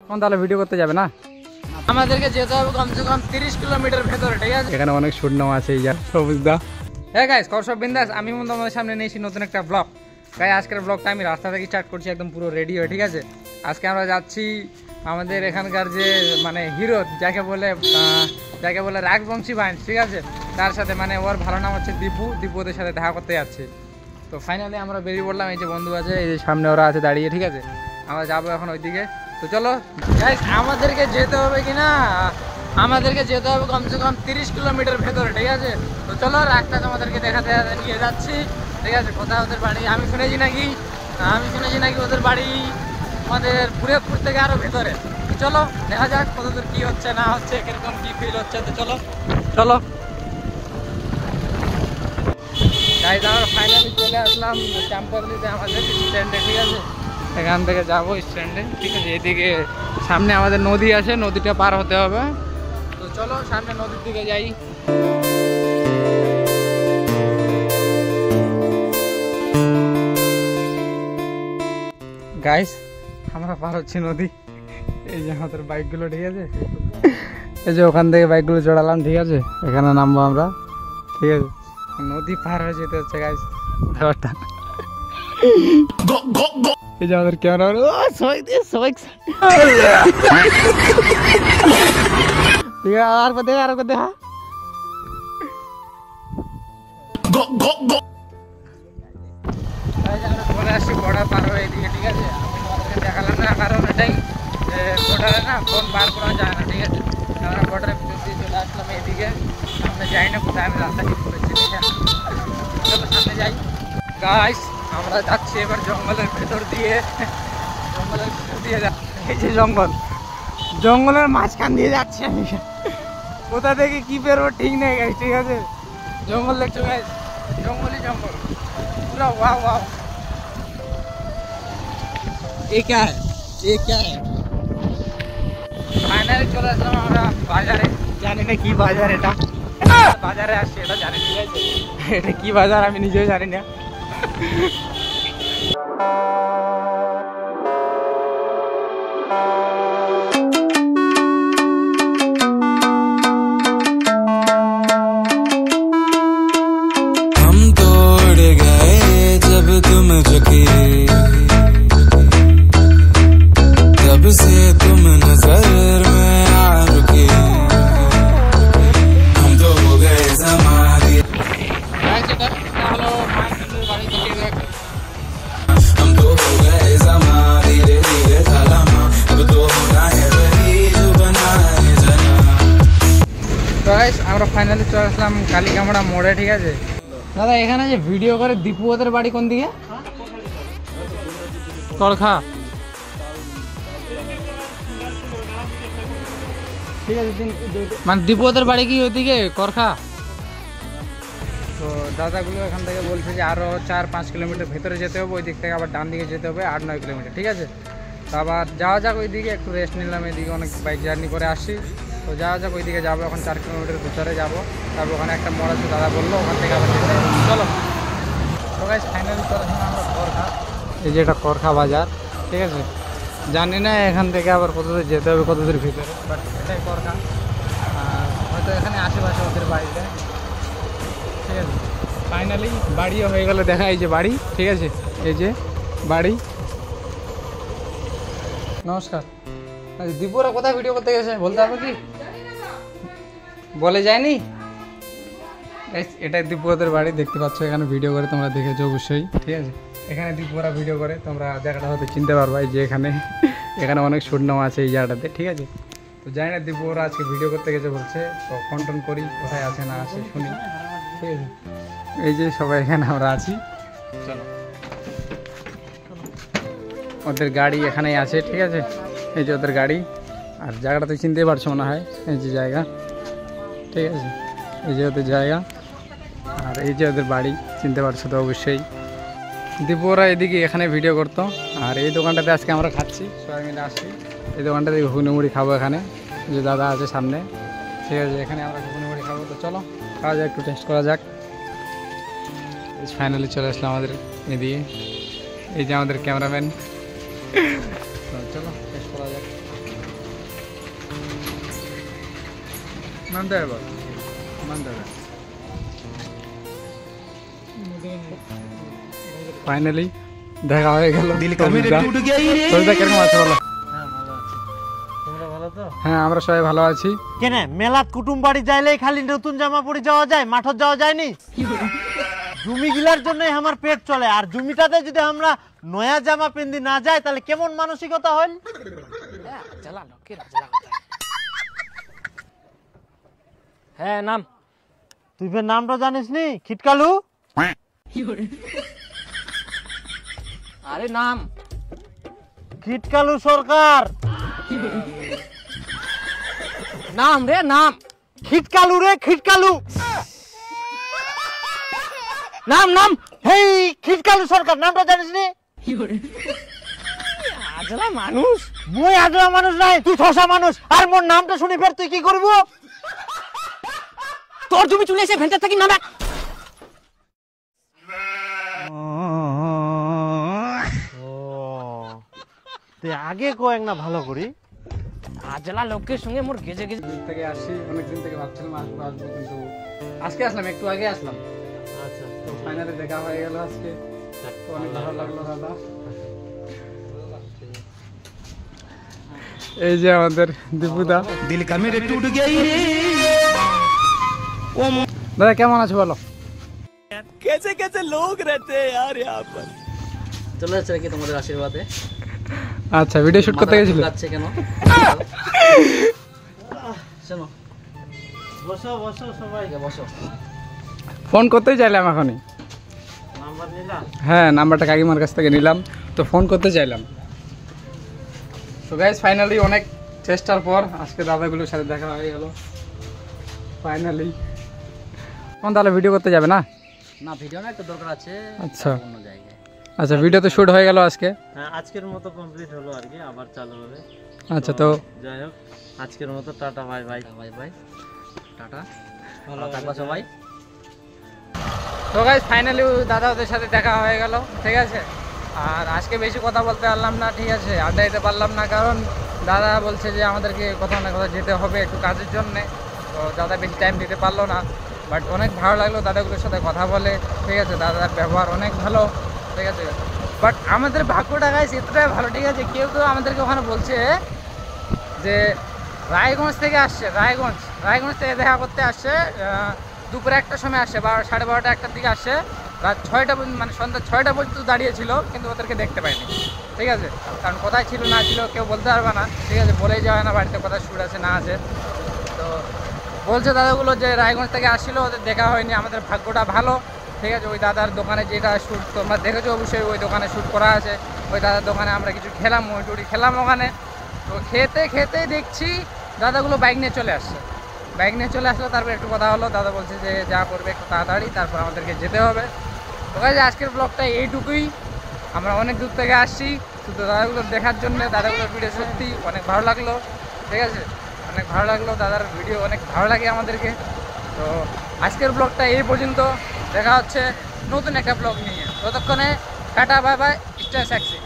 কোন তাহলে ভিডিও করতে যাবে না? আমাদেরকে যেতে হবে কমসে কম 30 কিলোমিটার ভেতরে, ঠিক আছে? এখানে অনেক শুট নাও আছে, এই যা সবুজদা। হ্যাঁ গাইস, সব বিন্দাস। আমি তোমাদের সামনে নিয়েছি নতুন একটা ব্লগ। গাইস আজকের ব্লগটা আমি রাস্তা থেকে স্টার্ট করছি, একদম পুরো রেডি হয়ে, ঠিক আছে? আজকে আমরা যাচ্ছি আমাদের এখানকার যে মানে হিরো যাকে বলে রাজবংশী ভাই, ঠিক আছে? তার সাথে মানে ওর ভালো নাম হচ্ছে দীপু। ওদের সাথে দেখা করতে যাচ্ছে। তো ফাইনালি আমরা বেরিয়ে পড়লাম। এই যে বন্ধু আছে, এই যে সামনে ওরা আছে দাঁড়িয়ে, ঠিক আছে? আমরা যাবো এখন ওইদিকে। তো চলো গাইস, আমাদেরকে যেতে হবে কমসে কম 30 কিলোমিটার ভেতরে, ঠিক আছে? তো চলো রাস্তা তোমাদেরকে দেখাতে নিয়ে যাচ্ছি, ঠিক আছে? কোথায় ওদের বাড়ি আমি শুনেছি নাকি ওদের বাড়ি আমাদের পুরেপুর থেকে আরো ভেতরে। তো চলো দেখা যাক কতদূর কি হচ্ছে না হচ্ছে, কিরকম কি ফিল হচ্ছে। তো চলো গাইস, আমরা ফাইনালি চলে আসলাম চাম্পারলিতে আমাদের স্ট্যান্ডে, ঠিক আছে? এখান থেকে যাবো স্ট্যান্ডে, ঠিক আছে? এদিকে সামনে আমাদের নদী আছে, নদীটা পার হতে হবে। তো চলো সামনে নদীর দিকে যাই। গাইস আমরা পার হচ্ছি নদী। এই যে আমাদের বাইকগুলো, ঠিক আছে? এই যে ওখান থেকে বাইকগুলো চড়ালাম, ঠিক আছে? এখানে নামবো আমরা, ঠিক আছে? নদী পার হয়ে যেতে হচ্ছে গাইস। ব্যাপারটা এই যে আমাদের ক্যামেরা, আর দেখা চলে আসছি বর্ডার পার হয়ে এদিকে, ঠিক আছে? আমি তোমাদেরকে দেখালাম না, কারণ এটাই বর্ডারে না ফোন বার করা যায় না, ঠিক আছে? আমরা বর্ডারের ভিতর দিয়ে চলে আসলাম এদিকে। সামনে যাই না, কোথায় আমি রাস্তা ঠিক করেছি, চলো সামনে যাই। গাইস আমরা যাচ্ছি এবার জঙ্গলের ভেতর দিয়ে, এই যে জঙ্গলের মাঝখান দিয়ে যাচ্ছি আমি। কোথা থেকে কি বেরোবো ঠিক নেই গাইস, ঠিক আছে? জঙ্গল দেখছো গাইস, জঙ্গল পুরা। वाह ये क्या है ফাইনালি চলে আসলাম আমরা বাজারে। জানি না কি বাজার, এটা বাজারে আসছে এটা জানি, ঠিক আছে? এটা কি বাজার আমি নিজেও জানি না। আমরা ফাইনালি চলে আসলাম কালীকামড়া মোড়ে, ঠিক আছে? দাদা এখানে যে ভিডিও করে দীপু ওদের বাড়ি কোন দিকে? করখা, ঠিক আছে? মানে দীপু ওদের বাড়ি কি ওইদিকে করখা? তো দাদাগুলো এখান থেকে বলছে যে আরও 4-5 কিলোমিটার ভেতরে যেতে হবে, ওই দিক থেকে আবার ডান দিকে যেতে হবে 8-9 কিলোমিটার, ঠিক আছে? তো আবার যাওয়া যাক ওই দিকে, একটু রেস্ট নিলাম, এদিকে অনেক বাইক জার্নি করে আসি। তো যাওয়া যাক ওই দিকে যাবো, এখন 4 কিলোমিটার ভিতরে যাবো। তারপর ওখানে একটা মোড় আছে, দাদা বললো ওখান থেকে আবার যেতে হবে। চলো তো গাইস ফাইনালি চলে আসলাম আমরা করখা। এই যে এটা করখা বাজার, ঠিক আছে? জানি না এখান থেকে আবার কতদূর যেতে হবে, কতদূর ভিতরে, বাট এটাই করখা। আর হয়তো এখানে আশেপাশে ওদের বাড়িতে, ঠিক আছে? ফাইনালি বাড়িও হয়ে গেল, দেখা এই যে বাড়ি, ঠিক আছে? এই যে বাড়ি। নমস্কার। দীপুরা কোথায় ভিডিও করতে গেছে বলতে হবে কি? বলে যায়নি। এটাই দীপুদের বাড়ি, দেখতে পাচ্ছ এখানে ভিডিও করে, তোমরা দেখেছো অবশ্যই, ঠিক আছে? এখানে দীপুরা ভিডিও করে, তোমরা জায়গাটা হয়তো চিনতে পারবা। এই যে এখানে অনেক শুট নেওয়া আছে এই জায়গাটাতে, ঠিক আছে? তো জানি না দীপুরা আজকে ভিডিও করতে গেছে বলছে, তো কন্ট্রোল করি কোথায় আছে না আছে শুনি, ঠিক আছে? এই যে সবাই এখানে আমরা আছি। চলো ওদের গাড়ি এখানেই আছে, ঠিক আছে? এই যে ওদের গাড়ি। আর জায়গাটা তুই চিনতেই পারছো মনে হয়, এই যে জায়গা, ঠিক আছে? এই যে ওদের জায়গা, আর এই যে ওদের বাড়ি, চিনতে পারছো তো অবশ্যই। দীপুরা এদিকে এখানে ভিডিও করতো। আর এই দোকানটাতে আজকে আমরা খাচ্ছি, সবাই মিলে আসছি এই দোকানটাতে ঘুগনি মুড়ি খাবো। এখানে যে দাদা আছে সামনে, ঠিক আছে? এখানে আমরা ঘুগনি মুড়ি খাবো। তো চলো খাওয়া যাক, একটু টেস্ট করা যাক। ফাইনালি চলে আসলাম আমাদের এদিকে, এই যে আমাদের ক্যামেরাম্যান। চলো টেস্ট করা যাক। মানতে হবে মানতে হবে। ফাইনালি দেখা হয়ে গেল। কেরকম আছে বলো? হ্যাঁ আমরা সবাই ভালো আছি। কেন মেলাত কুটুম বাড়ি যাইলে খালি নতুন জামা পরে যাওয়া যায়, মাঠত যাওয়া যায়নি? জমি গিলার জন্য আমার পেট চলে, আর জমিটাতে যদি আমরা নয়া জামা পিন্দি না যাই তাহলে কেমন মানসিকতা হল? হ্যাঁ নাম। তুই ফের নামটা জানিস নি? খিটকালু। আরে নাম খিটকালু সরকার। নাম রে নাম। খিটকালু রে খিটকালু। নাম নাম। হেই খিটকালু সরকার নামটা জানিস নি? আজলা মানুষ। মুই আজরা মানুষ নাই, তুই ঠসা মানুষ। আর মোর নামটা শুনি ফের তুই কি করবো? তোর জমি চলে এসে ভেন্টার থাকি নামে। তুই আগে কয়েক না ভালো করি। আজলা লোকের সঙ্গে মোর গেজে গেজে থেকে আসছি, অনেকদিন থেকে ভাবছিলাম আসবো আসবো, কিন্তু আজকে আসলাম, একটু আগে আসলাম। আচ্ছা তো ফাইনালি দেখা হয়ে গেল আজকে, তো অনেক ভালো লাগলো দাদা। এই যে আমাদের দীপুদা। दिल का मेरे टूट गया रे। দাদা কেমন আছো বলো? कैसे कैसे लोग रहते हैं यार यहाँ पर। চলে যাচ্ছে নাকি তোমাদের আশীর্বাদে? আচ্ছা ভিডিও শুট করতে গেছিলে? যাচ্ছে কেন? শোনো বসো বসো সবাই বসো। ফোন করতেই চাইলাম এখনই। নাম্বার নিলাম। হ্যাঁ নাম্বারটা কাকিমার কাছ থেকে নিলাম, তো ফোন করতে চাইলাম। তো গাইস ফাইনালি অনেক চেষ্টার পর আজকে দাদাগুলোর সাথে দেখা হয়ে গেল ফাইনালি। কোন তাহলে ভিডিও করতে যাবে না? না ভিডিও না, একটু দরকার আছে আচ্ছা অন্য জায়গায়। আচ্ছা ভিডিও তো শুট হয়ে গেল আজকে। হ্যাঁ আজকের মতো কমপ্লিট হলো আর কি, আবার চালু হবে। আচ্ছা তো যাই হোক আজকের মতো tata bye bye. Bye bye tata, ভালো থাকবা সবাই। তো গাইস ফাইনালি দাদা ওদের সাথে দেখা হয়ে গেল, ঠিক আছে। আর আজকে বেশি কথা বলতে পারলাম না, ঠিক আছে, আড্ডা দিতে পারলাম না, কারণ দাদা বলছে যে আমাদেরকে কোথাও না কোথাও যেতে হবে একটু কাজের জন্যে। তো দাদা বেশি টাইম দিতে পারলো না, বাট অনেক ভালো লাগলো দাদাগুলোর সাথে কথা বলে, ঠিক আছে। দাদার ব্যবহার অনেক ভালো, ঠিক আছে। বাট আমাদের ভাগ্যটা গাইস এতটাই ভালো, ঠিক আছে। কেউ কেউ আমাদেরকে ওখানে বলছে যে রায়গঞ্জ থেকে আসছে, রায়গঞ্জ থেকে দেখা করতে আসছে, দুপুরে 1টার সময় আসছে, 12:30 1টার দিকে আসছে, রাত 6টা মানে সন্ধ্যা 6টা পর্যন্ত দাঁড়িয়েছিল, কিন্তু ওদেরকে দেখতে পাইনি, ঠিক আছে। কারণ কোথায় ছিল না ছিল কেউ বলতে পারবে না, ঠিক আছে, বলেই যাওয়া না বাড়িতে কোথায় শ্যুট আছে না আছে। তো বলছে দাদাগুলো যে রায়গঞ্জ থেকে আসছিলো, ওদের দেখা হয়নি। আমাদের ভাগ্যটা ভালো, ঠিক আছে। ওই দাদার দোকানে যেটা শ্যুট তোমরা দেখেছো অবশ্যই, ওই দোকানে শ্যুট করা আছে। ওই দাদার দোকানে আমরা কিছু খেলাম, মুড়ি খেলাম ওখানে। তো খেতেই দেখছি দাদাগুলো বাইক নিয়ে চলে আসছে। বাইক নিয়ে চলে আসলো, তারপর একটু কথা হলো, দাদা বলছে যে যা করবে একটু তাড়াতাড়ি, তারপর আমাদেরকে যেতে হবে। তো গাইস আজকের ব্লগটা এইটুকুই। আমরা অনেক দূর থেকে আসছি শুধু দাদাগুলো দেখার জন্য। দাদাগুলোর ভিডিও সত্যি অনেক ভালো লাগলো, ঠিক আছে, অনেক ভালো লাগলো। দাদার ভিডিও অনেক ভালো লাগে আমাদেরকে। তো আজকের ব্লগটা এই পর্যন্ত, দেখা হচ্ছে নতুন একটা ব্লগ নিয়ে। ততক্ষণে tata bye bye, stay sexy.